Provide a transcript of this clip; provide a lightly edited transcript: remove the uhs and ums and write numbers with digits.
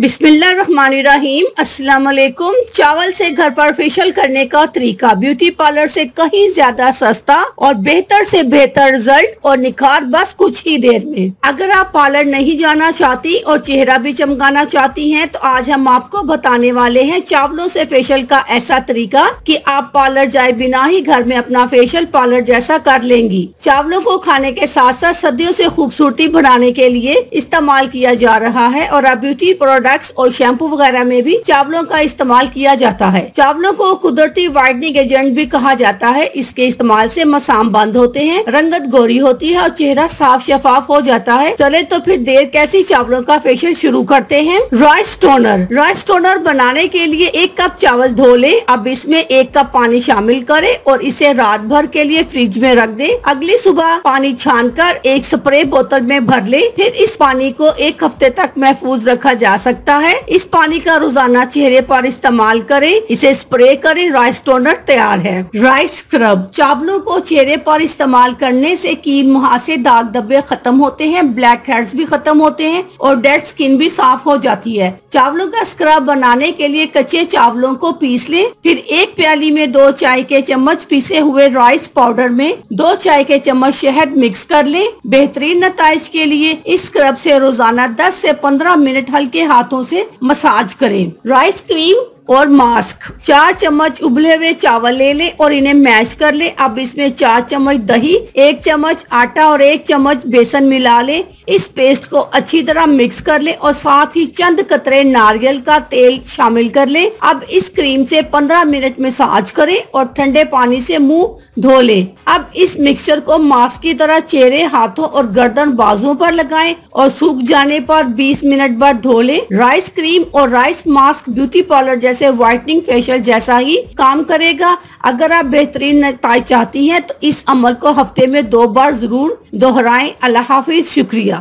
बिस्मिल्लाहिर्रहमानिर्रहीम। अस्सलाम वालेकुम। चावल से घर पर फेशियल करने का तरीका ब्यूटी पार्लर से कहीं ज्यादा सस्ता और बेहतर से बेहतर रिजल्ट और निखार बस कुछ ही देर में। अगर आप पार्लर नहीं जाना चाहती और चेहरा भी चमकाना चाहती हैं तो आज हम आपको बताने वाले हैं चावलों से फेशियल का ऐसा तरीका कि आप पार्लर जाए बिना ही घर में अपना फेशियल पार्लर जैसा कर लेंगी। चावलों को खाने के साथ साथ सदियों से खूबसूरती बढ़ाने के लिए इस्तेमाल किया जा रहा है और अब ब्यूटी प्रोडक्ट्स और शैम्पू वगैरह में भी चावलों का इस्तेमाल किया जाता है। चावलों को कुदरती वाइटनिंग एजेंट भी कहा जाता है। इसके इस्तेमाल से मसाम बंद होते हैं, रंगत गोरी होती है और चेहरा साफ शफाफ हो जाता है। चले तो फिर देर कैसी, चावलों का फेशियल शुरू करते हैं। Rice toner. राइस टोनर बनाने के लिए 1 कप चावल धो ले। अब इसमें 1 कप पानी शामिल करें और इसे रात भर के लिए फ्रिज में रख दे। अगली सुबह पानी छानकर एक स्प्रे बोतल में भर ले। फिर इस पानी को 1 हफ्ते तक महफूज रखा जा सकता है। इस पानी का रोजाना चेहरे पर इस्तेमाल करें, इसे स्प्रे करें। राइस टोनर तैयार है। Rice scrub. चावलों को चेहरे पर इस्तेमाल करने से कील मुहासे, दाग धब्बे खत्म होते हैं, ब्लैक हेड्स भी खत्म होते हैं और डेड स्किन भी साफ हो जाती है। चावलों का स्क्रब बनाने के लिए कच्चे चावलों को पीस ले। फिर 1 प्याली में 2 चाय के चम्मच पीसे हुए राइस पाउडर में 2 चाय के चम्मच शहद मिक्स कर ले। बेहतरीन नताइज के लिए इस स्क्रब से रोजाना 10 से 15 मिनट हल्के हाथों से मसाज करें। राइस क्रीम और मास्क। 4 चम्मच उबले हुए चावल ले लें और इन्हें मैश कर ले। अब इसमें 4 चम्मच दही, 1 चम्मच आटा और 1 चम्मच बेसन मिला ले। इस पेस्ट को अच्छी तरह मिक्स कर ले और साथ ही चंद कतरे नारियल का तेल शामिल कर ले। अब इस क्रीम से 15 मिनट मसाज करें और ठंडे पानी से मुंह धो ले। अब इस मिक्सचर को मास्क की तरह चेहरे, हाथों और गर्दन, बाजुओं पर लगाएं और सूख जाने पर 20 मिनट बाद धो ले। राइस क्रीम और राइस मास्क ब्यूटी पार्लर जैसे वाइटनिंग फेशियल जैसा ही काम करेगा। अगर आप बेहतरीन नतीजा चाहती हैं तो इस अमल को हफ्ते में 2 बार जरूर दोहराएं। अल्लाह हाफिज। शुक्रिया।